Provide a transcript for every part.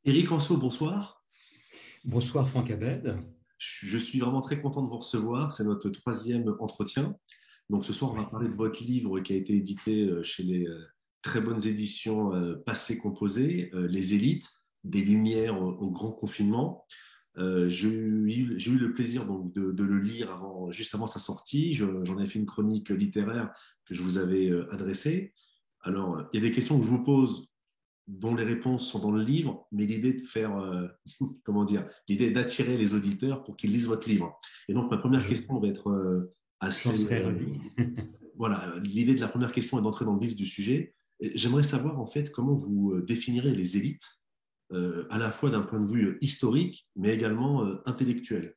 Éric Anceau, bonsoir. Bonsoir Franck Abed. Je suis vraiment très content de vous recevoir. C'est notre troisième entretien. Donc ce soir, on va Ouais. parler de votre livre qui a été édité chez les très bonnes éditions Passé Composé, Les Élites, des Lumières au grand confinement. J'ai eu le plaisir donc de le lire juste avant sa sortie. J'en ai fait une chronique littéraire que je vous avais adressée. Alors, il y a des questions que je vous pose dont les réponses sont dans le livre, mais l'idée de faire, comment dire, l'idée d'attirer les auditeurs pour qu'ils lisent votre livre. Et donc, ma première Je- question va être J'en assez, serais ravi. voilà, l'idée de la première question est d'entrer dans le vif du sujet. Et j'aimerais savoir, en fait, comment vous définirez les élites, à la fois d'un point de vue historique, mais également intellectuel.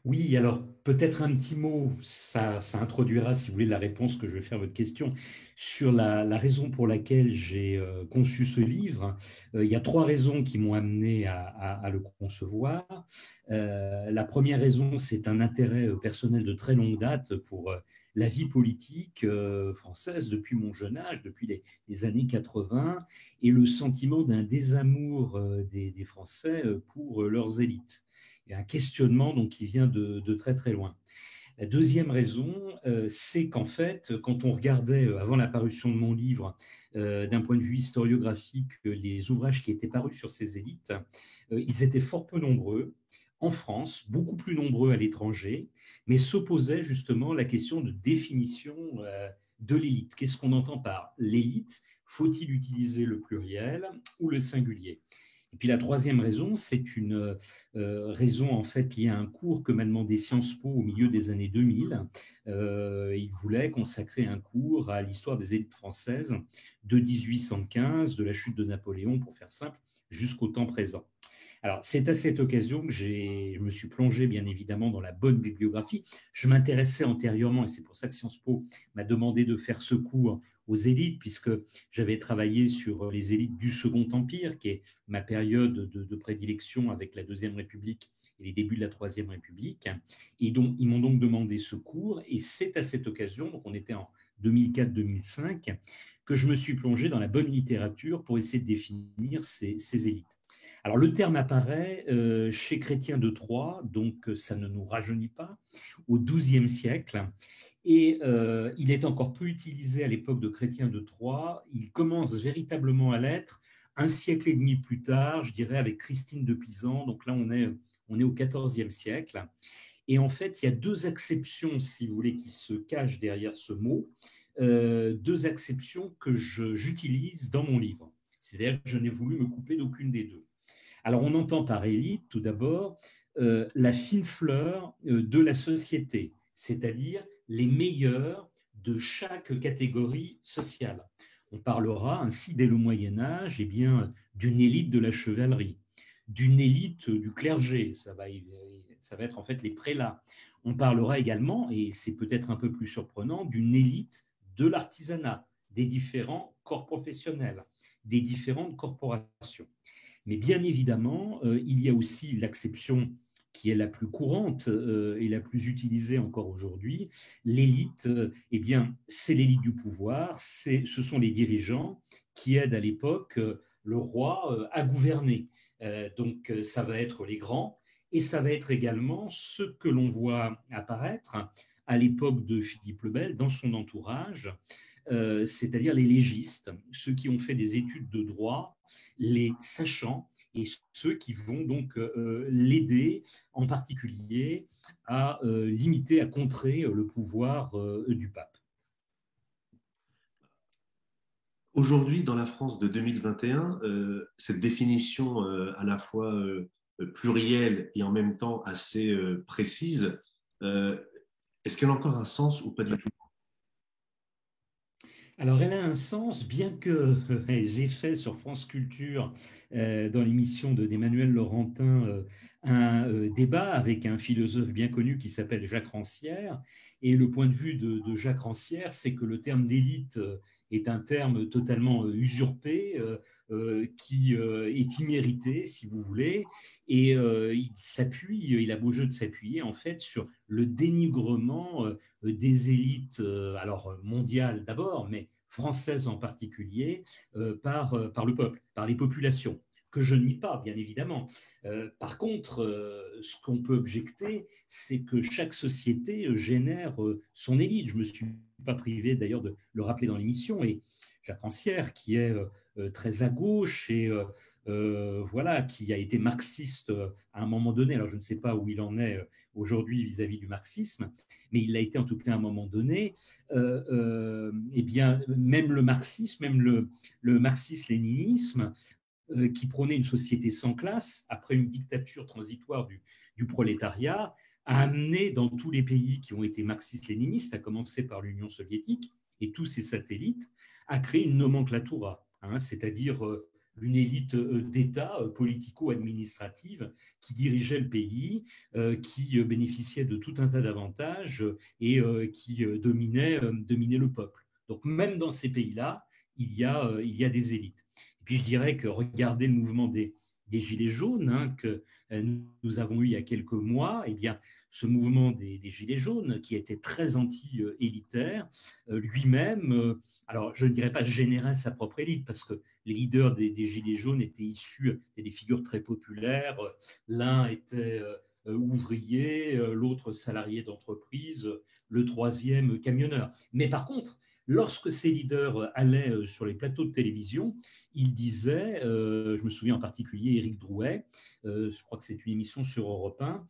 Oui, alors peut-être un petit mot, ça introduira, si vous voulez, la réponse que je vais faire à votre question sur la raison pour laquelle j'ai conçu ce livre. Il y a trois raisons qui m'ont amené à le concevoir. La première raison, c'est un intérêt personnel de très longue date pour la vie politique française depuis mon jeune âge, depuis les années 80, et le sentiment d'un désamour des Français pour leurs élites. Il y a un questionnement donc, qui vient de très très loin. La deuxième raison, c'est qu'en fait, quand on regardait, avant la parution de mon livre, d'un point de vue historiographique, les ouvrages qui étaient parus sur ces élites, ils étaient fort peu nombreux en France, beaucoup plus nombreux à l'étranger, mais s'opposait justement à la question de définition de l'élite. Qu'est-ce qu'on entend par l'élite? Faut-il utiliser le pluriel ou le singulier? Et puis la troisième raison, c'est une raison en fait liée à un cours que m'a demandé Sciences Po au milieu des années 2000. Il voulait consacrer un cours à l'histoire des élites françaises de 1815, de la chute de Napoléon, pour faire simple, jusqu'au temps présent. Alors, c'est à cette occasion que je me suis plongé, bien évidemment, dans la bonne bibliographie. Je m'intéressais antérieurement, et c'est pour ça que Sciences Po m'a demandé de faire ce cours aux élites, puisque j'avais travaillé sur les élites du Second Empire, qui est ma période de prédilection avec la Deuxième République et les débuts de la Troisième République. Et donc, ils m'ont donc demandé ce cours, et c'est à cette occasion, donc on était en 2004-2005, que je me suis plongé dans la bonne littérature pour essayer de définir ces élites. Alors, le terme apparaît chez Chrétien de Troyes, donc ça ne nous rajeunit pas, au XIIe siècle. Et il est encore peu utilisé à l'époque de Chrétien de Troyes. Il commence véritablement à l'être un siècle et demi plus tard, je dirais, avec Christine de Pisan. Donc là, on est au XIVe siècle. Et en fait, il y a deux acceptions, si vous voulez, qui se cachent derrière ce mot. Deux acceptions que j'utilise dans mon livre. C'est-à-dire que je n'ai voulu me couper d'aucune des deux. Alors, on entend par élite, tout d'abord, la fine fleur de la société, c'est-à-dire les meilleurs de chaque catégorie sociale. On parlera ainsi dès le Moyen Âge d'une élite de la chevalerie, d'une élite du clergé, ça va être en fait les prélats. On parlera également, et c'est peut-être un peu plus surprenant, d'une élite de l'artisanat, des différents corps professionnels, des différentes corporations. Mais bien évidemment, il y a aussi l'acception qui est la plus courante et la plus utilisée encore aujourd'hui. L'élite, eh bien, c'est l'élite du pouvoir, ce sont les dirigeants qui aident à l'époque le roi à gouverner. Donc, ça va être les grands et ça va être également ce que l'on voit apparaître à l'époque de Philippe le Bel dans son entourage, c'est-à-dire les légistes, ceux qui ont fait des études de droit, les sachants et ceux qui vont donc l'aider en particulier à limiter, à contrer le pouvoir du pape. Aujourd'hui, dans la France de 2021, cette définition à la fois plurielle et en même temps assez précise, euh, est-ce qu'elle a encore un sens ou pas du tout? Alors, elle a un sens, bien que j'ai fait sur France Culture, dans l'émission d'Emmanuel Laurentin, un débat avec un philosophe bien connu qui s'appelle Jacques Rancière. Et le point de vue de Jacques Rancière, c'est que le terme d'élite est un terme totalement usurpé, qui est immérité, si vous voulez. Et il a beau jeu de s'appuyer en fait sur le dénigrement des élites, alors mondiales d'abord, mais françaises en particulier, par le peuple, par les populations. que je ne nie pas, bien évidemment. Par contre, ce qu'on peut objecter, c'est que chaque société génère son élite. Je ne me suis pas privé d'ailleurs de le rappeler dans l'émission, et Jacques Rancière, qui est très à gauche et voilà, qui a été marxiste à un moment donné. Alors je ne sais pas où il en est aujourd'hui vis-à-vis du marxisme, mais il l'a été en tout cas à un moment donné. Eh bien, même le marxisme, même le marxisme-léninisme, qui prônait une société sans classe, après une dictature transitoire du prolétariat, a amené dans tous les pays qui ont été marxistes-léninistes, à commencer par l'Union soviétique et tous ses satellites, à créer une nomenclatura, hein, c'est-à-dire une élite d'État politico-administrative qui dirigeait le pays, qui bénéficiait de tout un tas d'avantages et qui dominait le peuple. Donc même dans ces pays-là, il y a des élites. Et puis je dirais que regarder le mouvement des Gilets jaunes, hein, que nous avons eu il y a quelques mois, eh bien, ce mouvement des Gilets jaunes, qui était très anti-élitaire, lui-même, alors je ne dirais pas générait sa propre élite, parce que les leaders des Gilets jaunes étaient issus, étaient des figures très populaires. L'un était ouvrier, l'autre salarié d'entreprise, le troisième camionneur. Mais par contre, lorsque ces leaders allaient sur les plateaux de télévision, ils disaient, je me souviens en particulier Éric Drouet, je crois que c'est une émission sur Europe 1,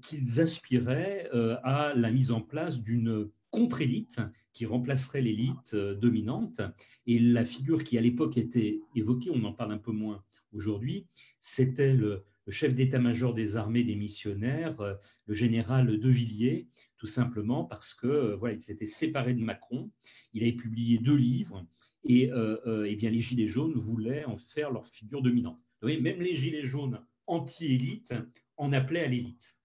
qu'ils aspiraient à la mise en place d'une contre-élite qui remplacerait l'élite dominante. Et la figure qui à l'époque était évoquée, on en parle un peu moins aujourd'hui, c'était le chef d'état-major des armées des missionnaires, le général De Villiers, tout simplement parce que voilà, il s'était séparé de Macron, il avait publié 2 livres, et eh bien, les Gilets jaunes voulaient en faire leur figure dominante. Vous voyez, même les Gilets jaunes anti-élite en appelaient à l'élite.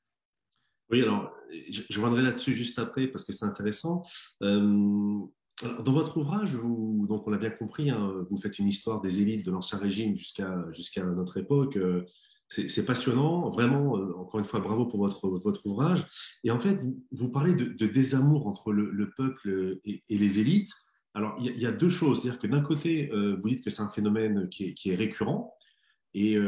Oui, alors, je reviendrai là-dessus juste après parce que c'est intéressant. Euh, alors, dans votre ouvrage, vous, donc on l'a bien compris, hein, vous faites une histoire des élites de l'Ancien Régime jusqu'à notre époque. C'est passionnant, vraiment, encore une fois, bravo pour votre ouvrage. Et en fait, vous parlez de désamour entre le peuple et les élites. Alors, il y a deux choses. C'est-à-dire que d'un côté, vous dites que c'est un phénomène qui est récurrent. Et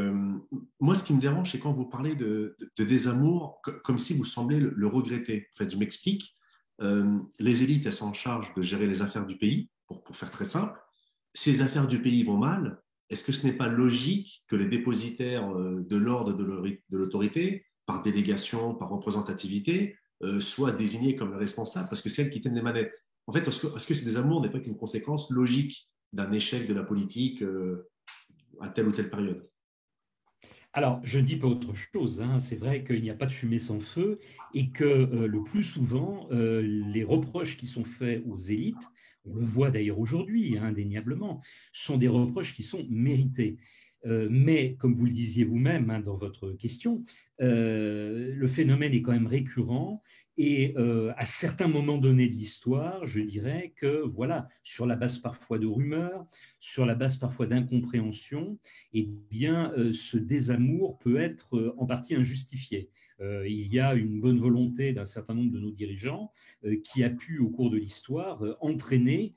moi, ce qui me dérange, c'est quand vous parlez de désamour, comme si vous semblez le regretter. En fait, je m'explique. Les élites, elles sont en charge de gérer les affaires du pays, pour faire très simple. Si les affaires du pays vont mal, est-ce que ce n'est pas logique que les dépositaires de l'ordre de l'autorité, par délégation, par représentativité, soient désignés comme les responsables parce que c'est elles qui tiennent les manettes? En fait, est-ce que ce désamour n'est pas qu'une conséquence logique d'un échec de la politique à telle ou telle période? Alors, je ne dis pas autre chose, hein. C'est vrai qu'il n'y a pas de fumée sans feu et que le plus souvent, les reproches qui sont faits aux élites, on le voit d'ailleurs aujourd'hui, hein, indéniablement, sont des reproches qui sont mérités. Mais, comme vous le disiez vous-même, hein, dans votre question, le phénomène est quand même récurrent et à certains moments donnés de l'histoire, je dirais que, voilà, sur la base parfois de rumeurs, sur la base parfois d'incompréhension, eh bien, ce désamour peut être en partie injustifié. Il y a une bonne volonté d'un certain nombre de nos dirigeants qui a pu, au cours de l'histoire, entraîner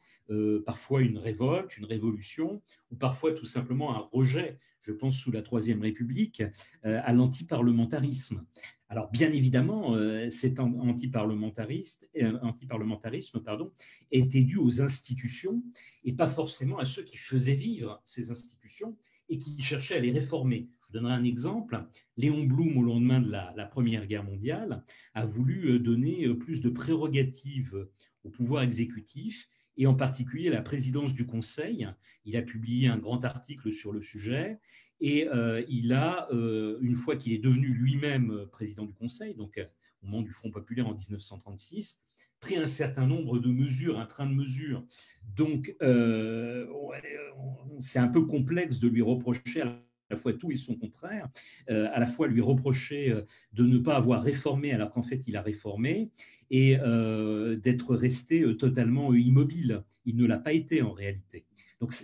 parfois une révolte, une révolution, ou parfois tout simplement un rejet, je pense sous la Troisième République, à l'antiparlementarisme. Alors, bien évidemment, cet antiparlementarisme pardon, était dû aux institutions et pas forcément à ceux qui faisaient vivre ces institutions et qui cherchaient à les réformer. Je donnerai un exemple. Léon Blum, au lendemain de la Première Guerre mondiale, a voulu donner plus de prérogatives au pouvoir exécutif et en particulier à la présidence du Conseil. Il a publié un grand article sur le sujet et il a, une fois qu'il est devenu lui-même président du Conseil, donc au moment du Front populaire en 1936, pris un certain nombre de mesures, un train de mesures. Donc, c'est un peu complexe de lui reprocher à la fois tout et son contraire, à la fois lui reprocher de ne pas avoir réformé alors qu'en fait il a réformé, et d'être resté totalement immobile. Il ne l'a pas été en réalité. Donc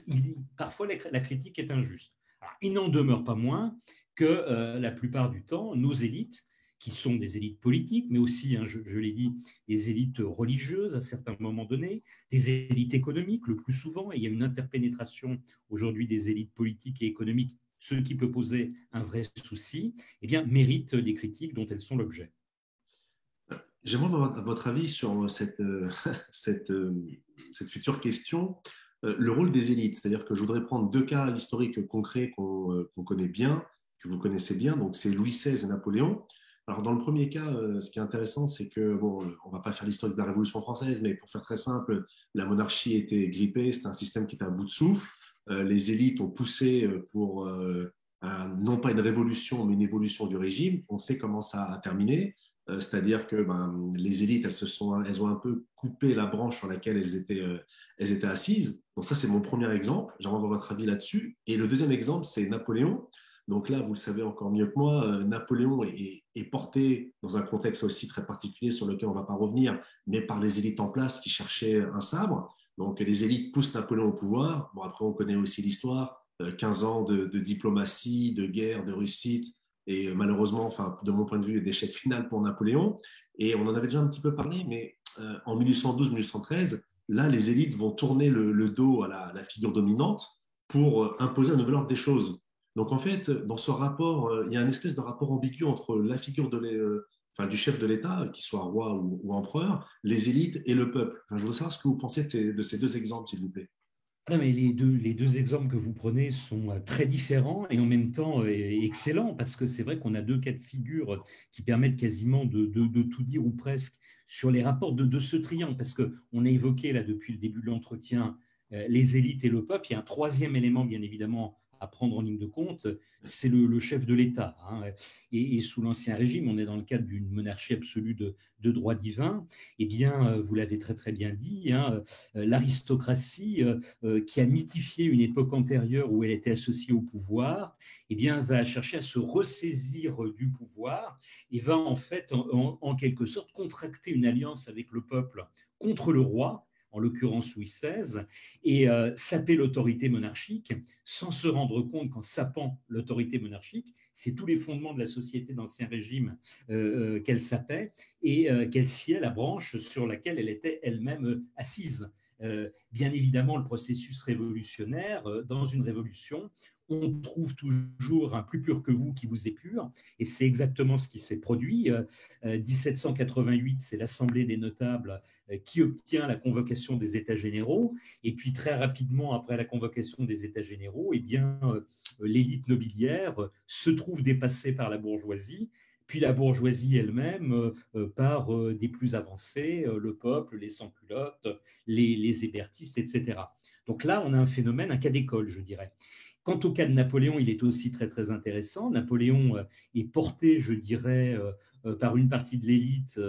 parfois la critique est injuste. Alors, il n'en demeure pas moins que la plupart du temps, nos élites, qui sont des élites politiques, mais aussi, hein, je l'ai dit, des élites religieuses à certains moments donnés, des élites économiques le plus souvent, et il y a une interpénétration aujourd'hui des élites politiques et économiques ce qui peut poser un vrai souci, eh bien, méritent les critiques dont elles sont l'objet. J'aimerais avoir votre avis sur cette, cette future question, le rôle des élites. C'est-à-dire que je voudrais prendre deux cas historiques concrets qu'on connaît bien, que vous connaissez bien. Donc, c'est Louis XVI et Napoléon. Alors, dans le premier cas, ce qui est intéressant, c'est que, bon, on ne va pas faire l'historique de la Révolution française, mais pour faire très simple, la monarchie était grippée, c'était un système qui était à bout de souffle. Les élites ont poussé pour, non pas une révolution, mais une évolution du régime. On sait comment ça a terminé. C'est-à-dire que les élites, elles ont un peu coupé la branche sur laquelle elles étaient assises. Donc ça, c'est mon premier exemple. J'aimerais avoir votre avis là-dessus. Et le deuxième exemple, c'est Napoléon. Donc là, vous le savez encore mieux que moi, Napoléon est porté dans un contexte aussi très particulier sur lequel on ne va pas revenir, mais par les élites en place qui cherchaient un sabre. Donc les élites poussent Napoléon au pouvoir. Bon, après, on connaît aussi l'histoire, 15 ans de diplomatie, de guerre, de réussite, et malheureusement, enfin, de mon point de vue, d'échec final pour Napoléon. Et on en avait déjà un petit peu parlé, mais en 1812-1813, là, les élites vont tourner le dos à la figure dominante pour imposer un nouvel ordre des choses. Donc en fait, dans ce rapport, il y a une espèce de rapport ambigu entre la figure enfin, du chef de l'État, qu'il soit roi ou empereur, les élites et le peuple. Enfin, je voudrais savoir ce que vous pensez de ces deux exemples, s'il vous plaît. Non, mais les deux exemples que vous prenez sont très différents et en même temps excellents parce que c'est vrai qu'on a deux cas de figure qui permettent quasiment de tout dire ou presque sur les rapports de ce triangle parce qu'on a évoqué là depuis le début de l'entretien les élites et le peuple. Il y a un troisième élément bien évidemment à prendre en ligne de compte, c'est le chef de l'État. Hein. Et sous l'Ancien Régime, on est dans le cadre d'une monarchie absolue de droit divin. Eh bien, vous l'avez très très bien dit, hein, l'aristocratie qui a mythifié une époque antérieure où elle était associée au pouvoir, eh bien, va chercher à se ressaisir du pouvoir et va en fait, en quelque sorte, contracter une alliance avec le peuple contre le roi, en l'occurrence Louis XVI, et saper l'autorité monarchique sans se rendre compte qu'en sapant l'autorité monarchique, c'est tous les fondements de la société d'Ancien Régime qu'elle sapait et qu'elle sciait la branche sur laquelle elle était elle-même assise. Bien évidemment, le processus révolutionnaire, dans une révolution, on trouve toujours un plus pur que vous qui vous épure, et c'est exactement ce qui s'est produit. 1788, c'est l'Assemblée des notables qui obtient la convocation des États généraux, et puis très rapidement après la convocation des États généraux, eh bien, l'élite nobiliaire se trouve dépassée par la bourgeoisie, puis la bourgeoisie elle-même par des plus avancés, le peuple, les sans-culottes, les hébertistes, etc. Donc là, on a un phénomène, un cas d'école, je dirais. Quant au cas de Napoléon, il est aussi très très intéressant. Napoléon est porté, je dirais, par une partie de l'élite,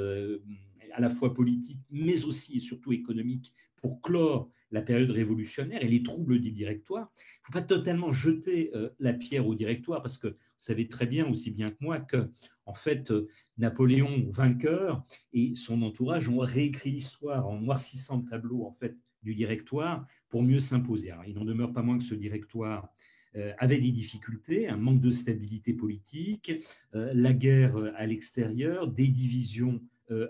à la fois politique, mais aussi et surtout économique, pour clore la période révolutionnaire et les troubles du directoire. Il ne faut pas totalement jeter la pierre au directoire, parce que vous savez très bien, aussi bien que moi, que en fait, Napoléon, vainqueur, et son entourage ont réécrit l'histoire en noircissant le tableau en fait du directoire pour mieux s'imposer. Alors, il n'en demeure pas moins que ce directoire avait des difficultés, un manque de stabilité politique, la guerre à l'extérieur, des divisions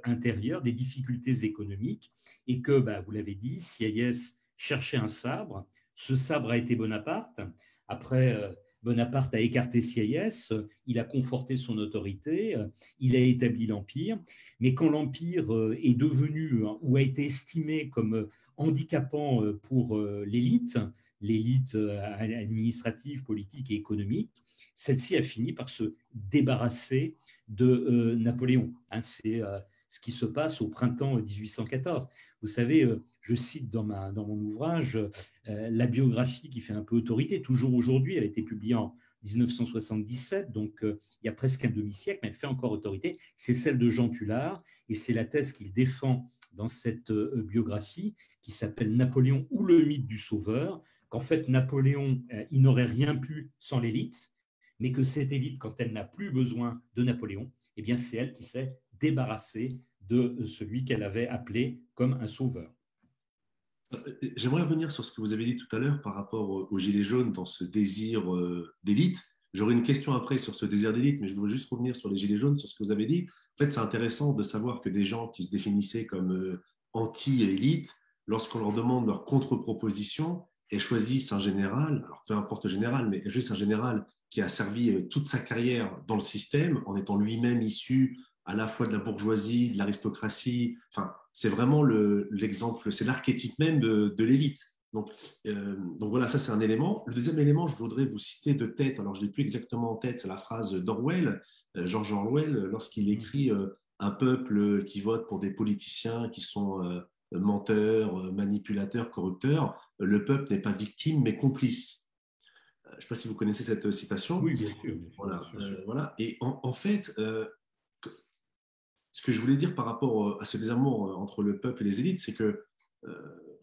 intérieures, des difficultés économiques, et que, bah, vous l'avez dit, Sieyès cherchait un sabre. Ce sabre a été Bonaparte. Après, Bonaparte a écarté Sieyès, il a conforté son autorité, il a établi l'Empire, mais quand l'Empire est devenu ou a été estimé comme handicapant pour l'élite administrative, politique et économique, celle-ci a fini par se débarrasser de Napoléon. Hein, c'est ce qui se passe au printemps 1814. Vous savez, je cite dans mon ouvrage la biographie qui fait un peu autorité, toujours aujourd'hui, elle a été publiée en 1977, donc il y a presque un demi-siècle, mais elle fait encore autorité, c'est celle de Jean Tullard, et c'est la thèse qu'il défend dans cette biographie qui s'appelle Napoléon ou le mythe du sauveur, qu'en fait Napoléon, il n'aurait rien pu sans l'élite, mais que cette élite, quand elle n'a plus besoin de Napoléon, eh bien c'est elle qui s'est débarrassée de celui qu'elle avait appelé comme un sauveur. J'aimerais revenir sur ce que vous avez dit tout à l'heure par rapport aux Gilets jaunes dans ce désir d'élite. J'aurais une question après sur ce désir d'élite, mais je voudrais juste revenir sur les Gilets jaunes, sur ce que vous avez dit. En fait, c'est intéressant de savoir que des gens qui se définissaient comme anti-élite, lorsqu'on leur demande leur contre-proposition, et choisissent un général, alors peu importe le général, mais juste un général qui a servi toute sa carrière dans le système en étant lui-même issu à la fois de la bourgeoisie, de l'aristocratie. Enfin, c'est vraiment l'exemple, c'est l'archétype même de l'élite. Donc voilà, ça c'est un élément. Le deuxième élément, je voudrais vous citer de tête, alors je ne l'ai plus exactement en tête, c'est la phrase d'Orwell, George Orwell, lorsqu'il écrit un peuple qui vote pour des politiciens qui sont menteurs, manipulateurs, corrupteurs, le peuple n'est pas victime mais complice. Je ne sais pas si vous connaissez cette citation. Oui, bien sûr, bien sûr, bien Voilà, sûr, sûr. voilà. Et en fait, ce que je voulais dire par rapport à ce désamour entre le peuple et les élites, c'est que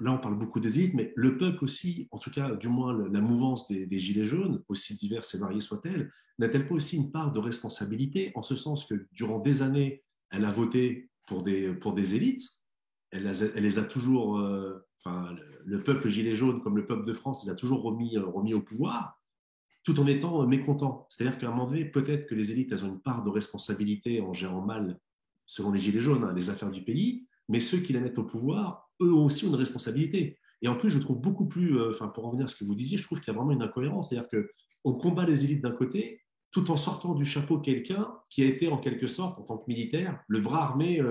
là, on parle beaucoup des élites, mais le peuple aussi, en tout cas, du moins la mouvance des Gilets jaunes, aussi diverses et variées soient-elles, n'a-t-elle pas aussi une part de responsabilité, en ce sens que durant des années, elle a voté pour des élites, elle les a toujours, enfin, le peuple Gilets jaunes, comme le peuple de France, les a toujours remis au pouvoir, tout en étant mécontent. C'est-à-dire qu'à un moment donné, peut-être que les élites, elles ont une part de responsabilité en gérant mal, selon les Gilets jaunes, hein, les affaires du pays, mais ceux qui la mettent au pouvoir, eux aussi ont une responsabilité. Et en plus, je trouve beaucoup plus, enfin, pour en revenir à ce que vous disiez, je trouve qu'il y a vraiment une incohérence. C'est-à-dire qu'on combat les élites d'un côté, tout en sortant du chapeau quelqu'un qui a été en quelque sorte, en tant que militaire, le bras armé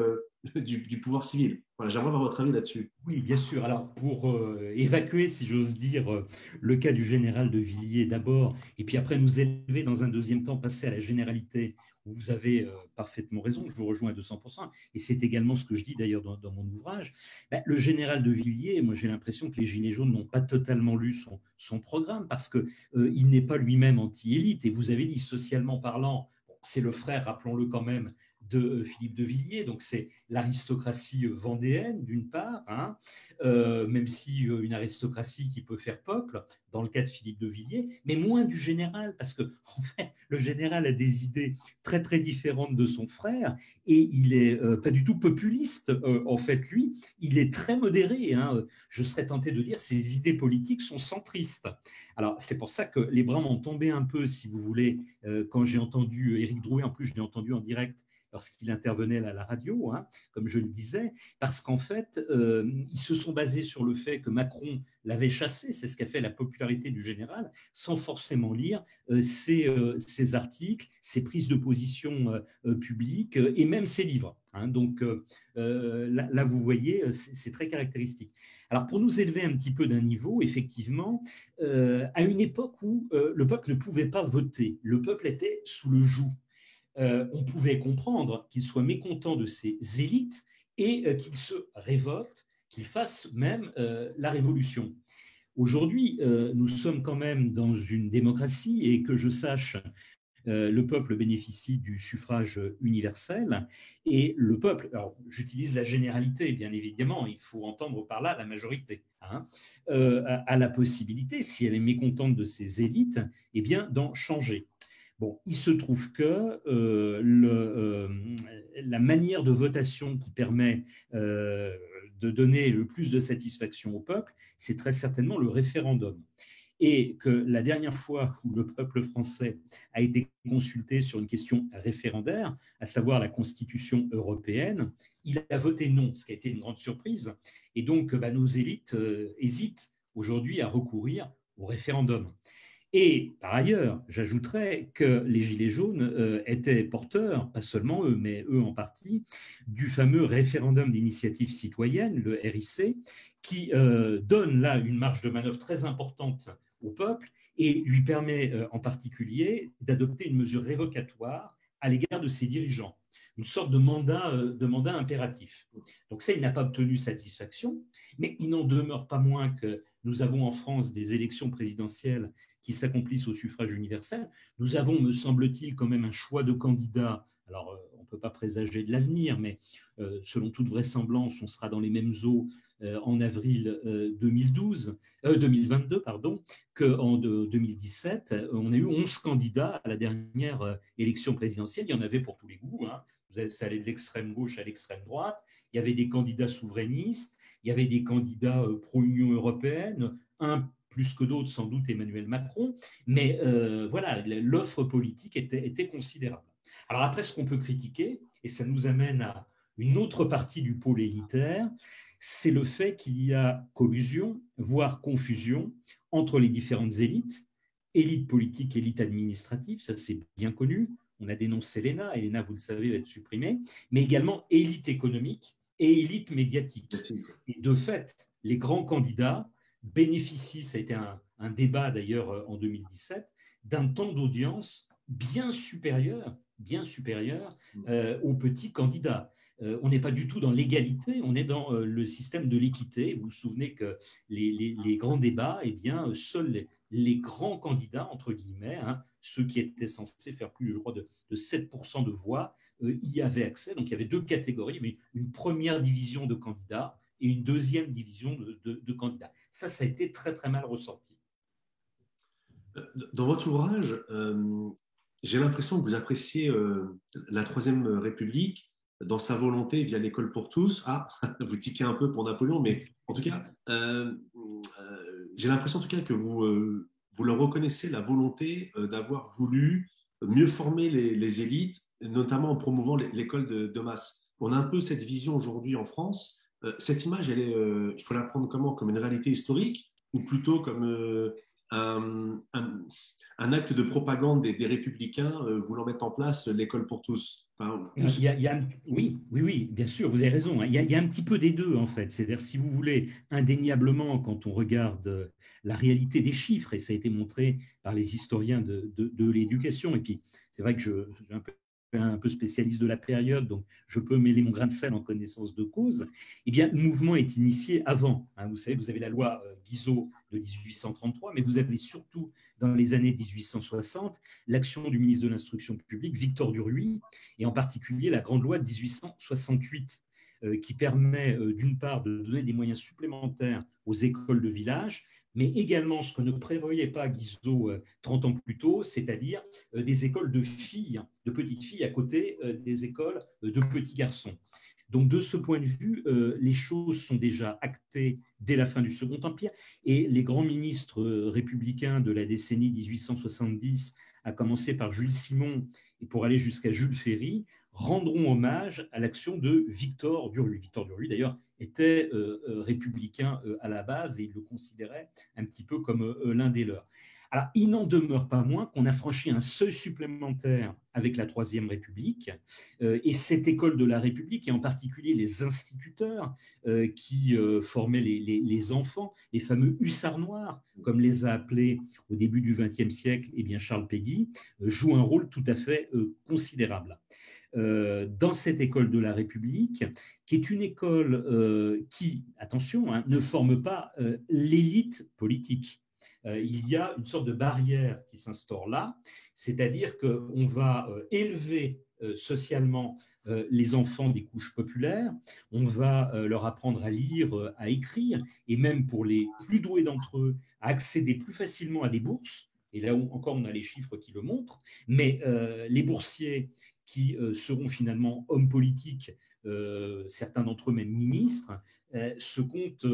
du pouvoir civil. Voilà, j'aimerais avoir votre avis là-dessus. Oui, bien sûr. Alors, pour évacuer, si j'ose dire, le cas du général de Villiers d'abord, et puis après nous élever dans un deuxième temps, passer à la généralité, où vous avez parfaitement raison, je vous rejoins à 200%, et c'est également ce que je dis d'ailleurs dans mon ouvrage. Ben, le général de Villiers, moi j'ai l'impression que les Gilets jaunes n'ont pas totalement lu son programme, parce qu'il n'est pas lui-même anti-élite, et vous avez dit, socialement parlant, bon, c'est le frère, rappelons-le quand même, de Philippe de Villiers, donc c'est l'aristocratie vendéenne d'une part, hein, même si une aristocratie qui peut faire peuple, dans le cas de Philippe de Villiers, mais moins du général, parce que en fait, le général a des idées très très différentes de son frère, et il est pas du tout populiste, en fait, lui, il est très modéré, hein. Je serais tenté de dire ses idées politiques sont centristes. Alors, c'est pour ça que les bras m'ont tombé un peu, si vous voulez, quand j'ai entendu Éric Drouet, en plus je l'ai entendu en direct lorsqu'il intervenait à la radio, hein, comme je le disais, parce qu'en fait, ils se sont basés sur le fait que Macron l'avait chassé, c'est ce qui a fait la popularité du général, sans forcément lire ses articles, ses prises de position publiques et même ses livres. Hein. Donc là, vous voyez, c'est très caractéristique. Alors, pour nous élever un petit peu d'un niveau, effectivement, à une époque où le peuple ne pouvait pas voter, le peuple était sous le joug. On pouvait comprendre qu'il soit mécontent de ces élites et qu'il se révolte, qu'il fasse même la révolution. Aujourd'hui, nous sommes quand même dans une démocratie et que je sache, le peuple bénéficie du suffrage universel et le peuple, alors j'utilise la généralité bien évidemment, il faut entendre par là la majorité, hein, a la possibilité, si elle est mécontente de ses élites, eh bien d'en changer. Bon, il se trouve que la manière de votation qui permet de donner le plus de satisfaction au peuple, c'est très certainement le référendum. Et que la dernière fois où le peuple français a été consulté sur une question référendaire, à savoir la Constitution européenne, il a voté non, ce qui a été une grande surprise. Et donc, nos élites hésitent aujourd'hui à recourir au référendum. Et par ailleurs, j'ajouterais que les Gilets jaunes étaient porteurs, pas seulement eux, mais eux en partie, du fameux référendum d'initiative citoyenne, le RIC, qui donne là une marge de manœuvre très importante au peuple et lui permet en particulier d'adopter une mesure révocatoire à l'égard de ses dirigeants, une sorte de mandat impératif. Donc ça, il n'a pas obtenu satisfaction, mais il n'en demeure pas moins que nous avons en France des élections présidentielles qui s'accomplissent au suffrage universel. Nous avons, me semble-t-il, quand même un choix de candidats. Alors, on ne peut pas présager de l'avenir, mais selon toute vraisemblance, on sera dans les mêmes eaux en avril 2022, pardon, qu'en 2017. On a eu 11 candidats à la dernière élection présidentielle. Il y en avait pour tous les goûts. Hein. Ça allait de l'extrême gauche à l'extrême droite. Il y avait des candidats souverainistes, il y avait des candidats pro-Union européenne, un plus que d'autres, sans doute Emmanuel Macron, mais voilà, l'offre politique était considérable. Alors après, ce qu'on peut critiquer, et ça nous amène une autre partie du pôle élitaire, c'est le fait qu'il y a collusion, voire confusion entre les différentes élites, élite politique, élite administrative, ça c'est bien connu. On a dénoncé l'ENA, et l'ENA, vous le savez, va être supprimée, mais également élite économique et élite médiatique. Et de fait, les grands candidats bénéficient, ça a été un débat d'ailleurs en 2017, d'un temps d'audience bien supérieur aux petits candidats. On n'est pas du tout dans l'égalité, on est dans le système de l'équité. Vous vous souvenez que les grands débats, eh bien, seuls les grands candidats, entre guillemets, hein, ceux qui étaient censés faire plus, je crois, de 7% de voix, y avaient accès. Donc il y avait deux catégories, mais une première division de candidats et une deuxième division de candidats. Ça a été très, très mal ressenti. Dans votre ouvrage, j'ai l'impression que vous appréciez la Troisième République dans sa volonté via l'école pour tous. Ah, vous tiquez un peu pour Napoléon, mais en tout cas, j'ai l'impression en tout cas que vous leur reconnaissez la volonté d'avoir voulu mieux former les élites, notamment en promouvant l'école de masse. On a un peu cette vision aujourd'hui en France. Cette image, il faut la prendre comment? Comme une réalité historique ou plutôt comme un acte de propagande des républicains voulant mettre en place l'école pour tous. Enfin, oui, bien sûr, vous avez raison. Hein. Il y a un petit peu des deux, en fait. C'est-à-dire, si vous voulez, indéniablement, quand on regarde la réalité des chiffres, et ça a été montré par les historiens de l'éducation, et puis c'est vrai que je suis un peu spécialiste de la période, donc je peux mêler mon grain de sel en connaissance de cause, eh bien, le mouvement est initié avant. Hein, vous savez, vous avez la loi Guizot de 1833, mais vous avez surtout, dans les années 1860, l'action du ministre de l'Instruction publique, Victor Duruy, et en particulier la grande loi de 1868, qui permet d'une part de donner des moyens supplémentaires aux écoles de village, mais également ce que ne prévoyait pas Guizot 30 ans plus tôt, c'est-à-dire des écoles de filles, de petites filles à côté des écoles de petits garçons. Donc de ce point de vue, les choses sont déjà actées dès la fin du Second Empire et les grands ministres républicains de la décennie 1870, à commencer par Jules Simon et pour aller jusqu'à Jules Ferry, rendront hommage à l'action de Victor Duruy. Victor Duruy, d'ailleurs, était républicain à la base et il le considérait un petit peu comme l'un des leurs. Alors, il n'en demeure pas moins qu'on a franchi un seuil supplémentaire avec la Troisième République et cette école de la République, et en particulier les instituteurs qui formaient les enfants, les fameux hussards noirs, comme les a appelés au début du XXe siècle eh bien Charles Péguy, jouent un rôle tout à fait considérable. Dans cette école de la République, qui est une école qui, attention, hein, ne forme pas l'élite politique. Il y a une sorte de barrière qui s'instaure là, c'est-à-dire qu'on va élever socialement les enfants des couches populaires, on va leur apprendre à lire, à écrire, et même pour les plus doués d'entre eux, à accéder plus facilement à des bourses. Et là où encore on a les chiffres qui le montrent, mais les boursiers qui seront finalement hommes politiques, certains d'entre eux même ministres, se comptent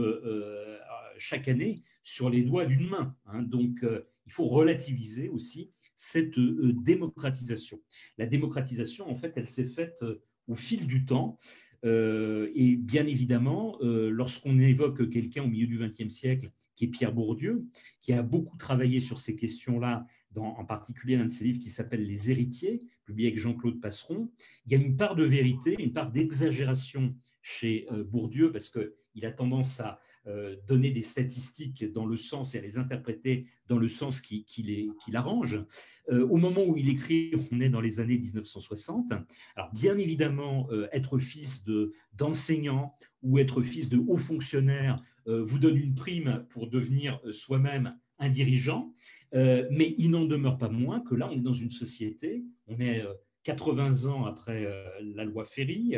chaque année sur les doigts d'une main. Hein. Donc, il faut relativiser aussi cette démocratisation. La démocratisation, en fait, elle s'est faite au fil du temps. Et bien évidemment, lorsqu'on évoque quelqu'un au milieu du XXe siècle, qui est Pierre Bourdieu, qui a beaucoup travaillé sur ces questions-là, en particulier l'un de ses livres qui s'appelle Les Héritiers, publié avec Jean-Claude Passeron, il y a une part de vérité, une part d'exagération chez Bourdieu, parce qu'il a tendance à donner des statistiques dans le sens et à les interpréter dans le sens qui l'arrange. Au moment où il écrit, on est dans les années 1960. Alors, bien évidemment, être fils d'enseignant ou être fils de haut fonctionnaire vous donne une prime pour devenir soi-même un dirigeant, mais il n'en demeure pas moins que là, on est dans une société, on est 80 ans après la loi Ferry,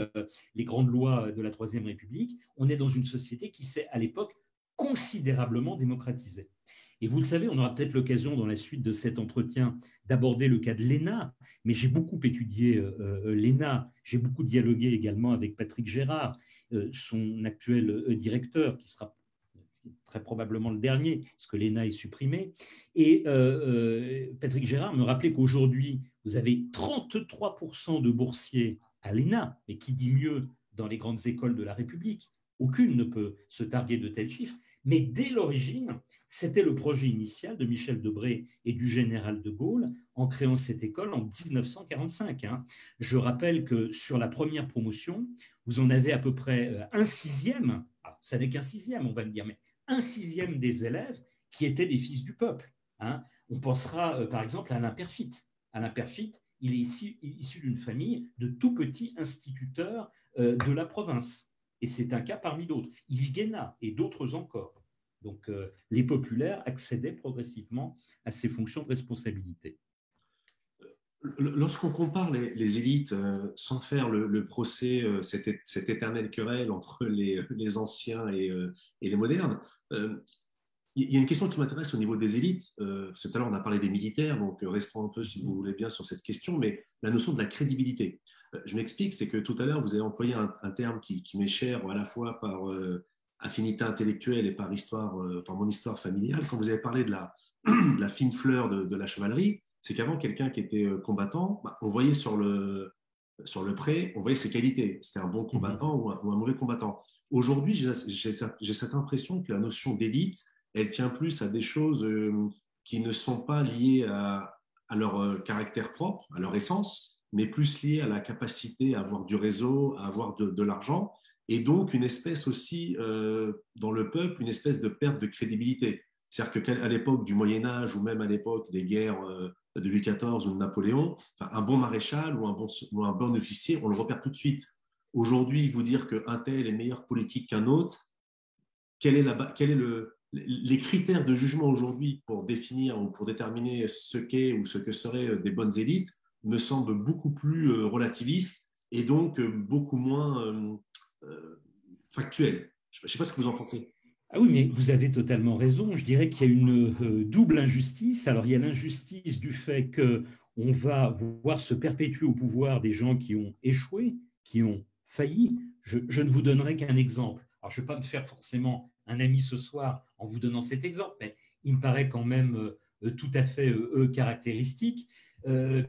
les grandes lois de la Troisième République, on est dans une société qui s'est à l'époque considérablement démocratisée. Et vous le savez, on aura peut-être l'occasion dans la suite de cet entretien d'aborder le cas de l'ENA, mais j'ai beaucoup étudié l'ENA, j'ai beaucoup dialogué également avec Patrick Gérard, son actuel directeur, qui sera très probablement le dernier, parce que l'ENA est supprimé. Et Patrick Gérard me rappelait qu'aujourd'hui, vous avez 33% de boursiers à l'ENA, mais qui dit mieux dans les grandes écoles de la République. Aucune ne peut se targuer de tels chiffres. Mais dès l'origine, c'était le projet initial de Michel Debré et du général de Gaulle en créant cette école en 1945. Je rappelle que sur la première promotion, vous en avez à peu près un sixième, ça n'est qu'un sixième, on va le dire, mais un sixième des élèves qui étaient des fils du peuple. On pensera par exemple à Alain Perfit. Alain Perfit, il est issu d'une famille de tout petits instituteurs de la province. Et c'est un cas parmi d'autres. Yves Guéna et d'autres encore. Donc, les populaires accédaient progressivement à ces fonctions de responsabilité. Lorsqu'on compare les élites, sans faire le procès, cette éternelle querelle entre les anciens et les modernes, il y a une question qui m'intéresse au niveau des élites. Tout à l'heure, on a parlé des militaires, donc restons un peu, si vous voulez bien, sur cette question, mais la notion de la crédibilité. Je m'explique, c'est que tout à l'heure, vous avez employé un terme qui m'est cher à la fois par affinité intellectuelle et par par mon histoire familiale. Quand vous avez parlé de de la fine fleur de la chevalerie, c'est qu'avant, quelqu'un qui était combattant, on voyait sur le pré, on voyait ses qualités. C'était un bon combattant ou un mauvais combattant. Aujourd'hui, j'ai cette impression que la notion d'élite, elle tient plus à des choses qui ne sont pas liées à leur caractère propre, à leur essence, mais plus liées à la capacité à avoir du réseau, à avoir de l'argent, et donc une espèce aussi, dans le peuple, une espèce de perte de crédibilité. C'est-à-dire qu'à l'époque du Moyen-Âge, ou même à l'époque des guerres de Louis XIV ou de Napoléon, un bon maréchal ou un bon officier, on le repère tout de suite. Aujourd'hui, vous dire qu'un tel est meilleur politique qu'un autre, quel est les critères de jugement aujourd'hui pour définir ou pour déterminer ce qu'est ou ce que seraient des bonnes élites me semblent beaucoup plus relativistes et donc beaucoup moins factuels. Je ne sais pas ce que vous en pensez. Ah oui, mais vous avez totalement raison. Je dirais qu'il y a une double injustice. Alors, il y a l'injustice du fait qu'on va voir se perpétuer au pouvoir des gens qui ont échoué, qui ont failli. Je ne vous donnerai qu'un exemple. Alors, je ne vais pas me faire forcément un ami ce soir en vous donnant cet exemple, mais il me paraît quand même tout à fait caractéristique.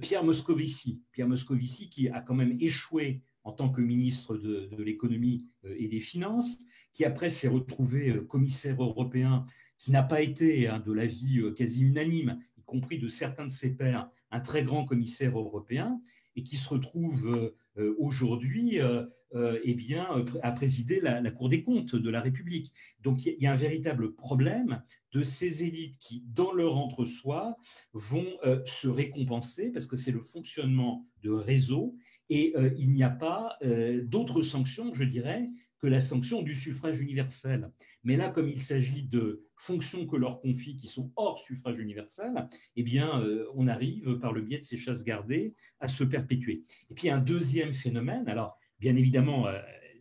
Pierre Moscovici. Pierre Moscovici qui a quand même échoué en tant que ministre de l'économie et des finances, qui après s'est retrouvé commissaire européen, qui n'a pas été de l'avis quasi unanime, y compris de certains de ses pairs, un très grand commissaire européen, et qui se retrouve aujourd'hui eh bien, à présider la Cour des comptes de la République. Donc il y a un véritable problème de ces élites qui, dans leur entre-soi, vont se récompenser, parce que c'est le fonctionnement de réseau, et il n'y a pas d'autres sanctions, je dirais, que la sanction du suffrage universel. Mais là, comme il s'agit de fonctions que leur confie qui sont hors suffrage universel, eh bien, on arrive, par le biais de ces chasses gardées, à se perpétuer. Et puis, un deuxième phénomène, alors, bien évidemment,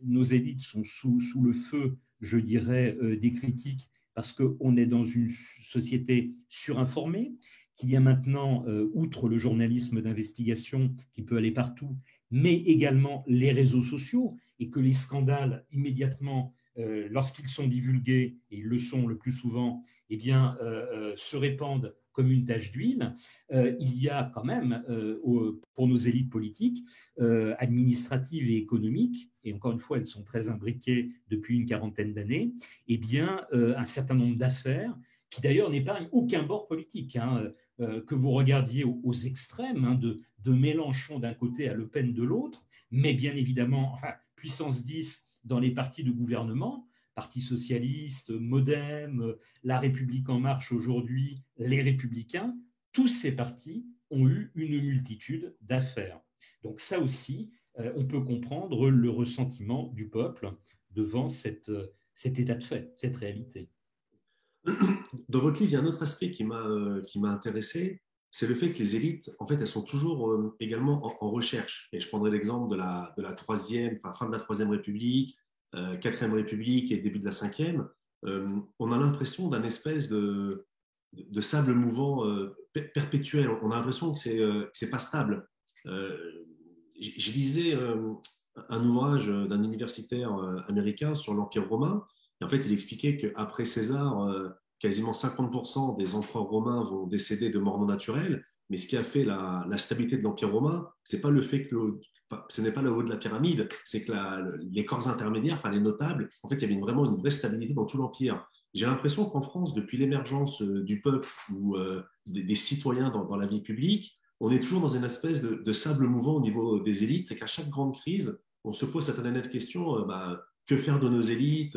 nos élites sont sous le feu, je dirais, des critiques, parce qu'on est dans une société surinformée, qu'il y a maintenant, outre le journalisme d'investigation qui peut aller partout, mais également les réseaux sociaux, et que les scandales, immédiatement, lorsqu'ils sont divulgués, et ils le sont le plus souvent, eh bien, se répandent comme une tache d'huile. Il y a quand même, pour nos élites politiques, administratives et économiques, et encore une fois, elles sont très imbriquées depuis une quarantaine d'années, eh bien, un certain nombre d'affaires qui d'ailleurs n'épargnent aucun bord politique, que vous regardiez aux extrêmes, de Mélenchon d'un côté à Le Pen de l'autre, mais bien évidemment, puissance 10 dans les partis de gouvernement, Parti socialiste, Modem, La République en marche aujourd'hui, les Républicains, tous ces partis ont eu une multitude d'affaires. Donc ça aussi, on peut comprendre le ressentiment du peuple devant cet état de fait, cette réalité. Dans votre livre, il y a un autre aspect qui m'a intéressé, c'est le fait que les élites, en fait, elles sont toujours également en recherche. Et je prendrai l'exemple de la troisième, enfin, fin de la Troisième République, Quatrième République et début de la Cinquième. On a l'impression d'un espèce de sable mouvant perpétuel. On a l'impression que c'est pas stable. Je lisais un ouvrage d'un universitaire américain sur l'Empire romain. Et en fait, il expliquait qu'après César, quasiment 50% des empereurs romains vont décéder de mort non naturelle. Mais ce qui a fait la stabilité de l'Empire romain, c'est pas le fait que ce n'est pas le haut de la pyramide, c'est que les corps intermédiaires, enfin les notables, en fait, il y avait vraiment une vraie stabilité dans tout l'Empire. J'ai l'impression qu'en France, depuis l'émergence du peuple ou des citoyens dans la vie publique, on est toujours dans une espèce de sable mouvant au niveau des élites. C'est qu'à chaque grande crise, on se pose cette honnête question, que faire de nos élites,